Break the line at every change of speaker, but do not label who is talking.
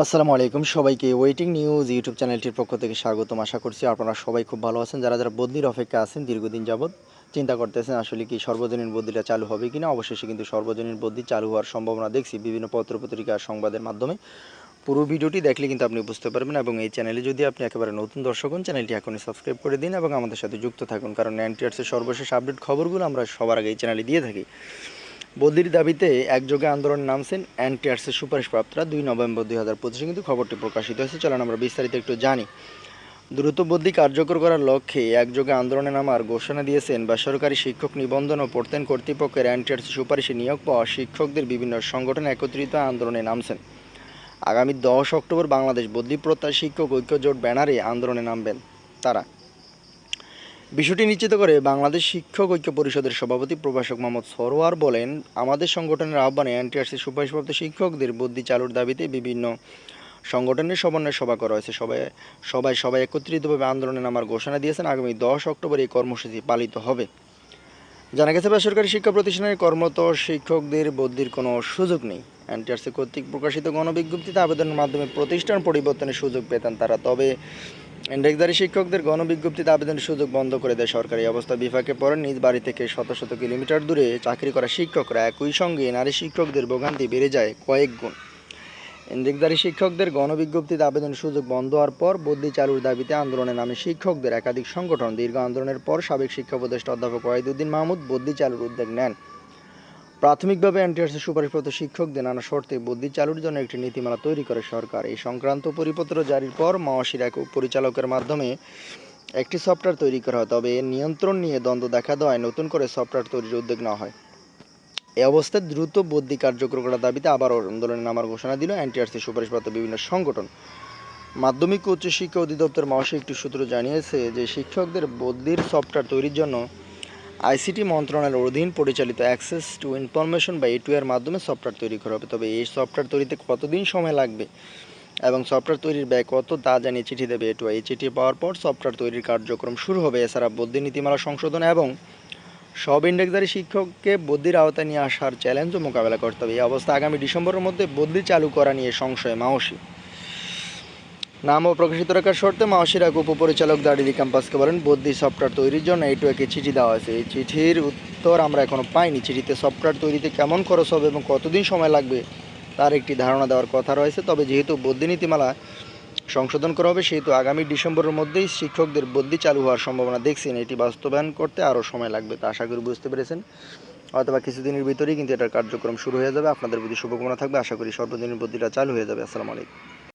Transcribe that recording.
আসসালামু আলাইকুম সবাইকে ওয়েটিং নিউজ ইউটিউব চ্যানেলটির পক্ষ থেকে স্বাগতম। আশা করছি আপনারা সবাই খুব ভালো আছেন। যারা বদলির অপেক্ষা আছেন দীর্ঘদিন যাবৎ চিন্তা করতেছেন আসলে কি সর্বজনীন বদলিটা চালু হবে কিনা, অবশেষে কিন্তু সর্বজনীন বদলি চালু হওয়ার সম্ভাবনা দেখছি বিভিন্ন পত্রপত্রিকা সংবাদের মাধ্যমে। পুরো ভিডিওটি দেখলে কিন্তু আপনি বুঝতে পারবেন, এবং এই চ্যানেলে যদি আপনি একেবারে নতুন দর্শক হন চ্যানেলটি এখনই সাবস্ক্রাইব করে দিন এবং আমাদের সাথে যুক্ত থাকুন, কারণ এনটিআরসির সর্বশেষ আপডেট খবরগুলো আমরা সবার আগে এই চ্যানেলে দিয়ে থাকি। বদলির দাবিতে একযোগে আন্দোলনে নামছেন এনটিআরসির সুপারিশপ্রাপ্তরা। ২ নভেম্বর ২০২৫ কিন্তু খবরটি প্রকাশিত হয়েছে। চলেন আমরা বিস্তারিত একটু জানি। দ্রুত বদলি কার্যকর করার লক্ষ্যে একযোগে আন্দোলনে নামার ঘোষণা দিয়েছেন বেসরকারি শিক্ষক নিবন্ধন ও প্রত্যয়ন কর্তৃপক্ষের এনটিআরসি সুপারিশে নিয়োগ পাওয়া শিক্ষকদের বিভিন্ন সংগঠন একত্রিত আন্দোলনে নামছেন। আগামী ১০ অক্টোবর বাংলাদেশ বদলি প্রত্যাশী শিক্ষক ঐক্য জোট ব্যানারে আন্দোলনে নামবেন তারা। বিষয়টি নিশ্চিত করে বাংলাদেশ শিক্ষক ঐক্য পরিষদের সভাপতি প্রভাষক মোহাম্মদ সরোয়ার বলেন, আমাদের সংগঠনের আহ্বানে এনটিআরসি সুপারিশপ্রাপ্ত শিক্ষকদের বদলি চালুর দাবিতে বিভিন্ন সংগঠনের সমন্বয় সভা করা হয়েছে। সবাই একত্রিতভাবে আন্দোলনে নামার ঘোষণা দিয়েছেন। আগামী ১০ অক্টোবর এই কর্মসূচি পালিত হবে। জানা গেছে, বেসরকারি শিক্ষা প্রতিষ্ঠানের কর্মরত শিক্ষকদের বদলির কোনো সুযোগ নেই। এনটিআরসি কর্তৃক প্রকাশিত গণবিজ্ঞপ্তিতে আবেদনের মাধ্যমে প্রতিষ্ঠান পরিবর্তনের সুযোগ পেতেন তারা। তবে ইন্ডেক্সধারী শিক্ষকদের গণবিজ্ঞপ্তিতে আবেদনের সুযোগ বন্ধ করে দেয় সরকার। এই অবস্থা বিপাকে পড়েন নিজ বাড়ি থেকে শত শত কিলোমিটার দূরে চাকরি করা শিক্ষকরা। একই সঙ্গে নারী শিক্ষকদের ভোগান্তি বেড়ে যায় কয়েক গুণ। ইন্ডেক্সধারী শিক্ষকদের গণবিজ্ঞপ্তিতে আবেদনের সুযোগ বন্ধ হওয়ার পর বদলি চালুর দাবিতে আন্দোলনে নামে শিক্ষকদের একাধিক সংগঠন। দীর্ঘ আন্দোলনের পর সাবেক শিক্ষা উপদেষ্টা অধ্যাপক ওয়াহিদুদ্দিন মাহমুদ বদলি চালুর উদ্যোগ নেন। প্রাথমিকভাবে এনটিআরসি সুপারিশপ্রাপ্ত শিক্ষকদের নানা শর্তে বদলি চালুর জন্য একটি নীতিমালা তৈরি করে সরকার। এই সংক্রান্ত পরিপত্র জারির পর মাওয়াশির এক পরিচালকের মাধ্যমে একটি সফটওয়্যার তৈরি করা হয়। তবে এর নিয়ন্ত্রণ নিয়ে দ্বন্দ্ব দেখা দেওয়ায় নতুন করে সফটওয়্যার তৈরির উদ্যোগ নেওয়া হয়। এই অবস্থায় দ্রুত বদলি কার্যকর করার দাবিতে আবারও আন্দোলনে নামার ঘোষণা দিল এনটিআরসি সুপারিশপ্রাপ্ত বিভিন্ন সংগঠন। মাধ্যমিক ও উচ্চশিক্ষা অধিদপ্তর মাওয়াশি একটি সূত্র জানিয়েছে যে শিক্ষকদের বদলির সফটওয়্যার তৈরির জন্য আইসিটি মন্ত্রণালয়ের অধীন পরিচালিত অ্যাক্সেস টু ইনফরমেশন বা এটুয়ার মাধ্যমে সফটওয়্যার তৈরি করা হবে। তবে এই সফটওয়্যার তৈরিতে কতদিন সময় লাগবে এবং সফটওয়্যার তৈরির ব্যয় কত তা জানিয়ে চিঠি দেবে এটুয়া। এই চিঠি পাওয়ার পর সফটওয়্যার তৈরির কার্যক্রম শুরু হবে। এছাড়া বদলি নীতিমালা সংশোধন এবং সব ইন্ডেক্সধারী শিক্ষককে বদলির আওতায় নিয়ে আসার চ্যালেঞ্জও মোকাবেলা করতে হবে। এই অবস্থা আগামী ডিসেম্বরের মধ্যে বদলি চালু করা নিয়ে সংশয় মাওয়াশি। নাম ও প্রকাশিত রাখার শর্তে মাওয়াশির এক উপপরিচালক দাড়িলি ক্যাম্পাসকে বলেন, বদলি সফটওয়্যার তৈরির জন্য এটুয়াকে চিঠি দেওয়া হয়েছে। এই চিঠির উত্তর আমরা এখনও পাইনি। চিঠিতে সফটওয়্যার তৈরিতে কেমন খরচ হবে এবং কতদিন সময় লাগবে তার একটি ধারণা দেওয়ার কথা রয়েছে। তবে যেহেতু বদলি নীতিমালা সংশোধন করা হবে, সেহেতু আগামী ডিসেম্বরের মধ্যেই শিক্ষকদের বদলি চালু হওয়ার সম্ভাবনা দেখছেন। এটি বাস্তবায়ন করতে আরও সময় লাগবে, তা আশা করি বুঝতে পেরেছেন। অথবা কিছুদিনের ভিতরেই কিন্তু এটার কার্যক্রম শুরু হয়ে যাবে। আপনাদের প্রতি শুভকামনা থাকবে। আশা করি সর্বজনীন বদলিটা চালু হয়ে যাবে। আসসালামু আলাইকুম।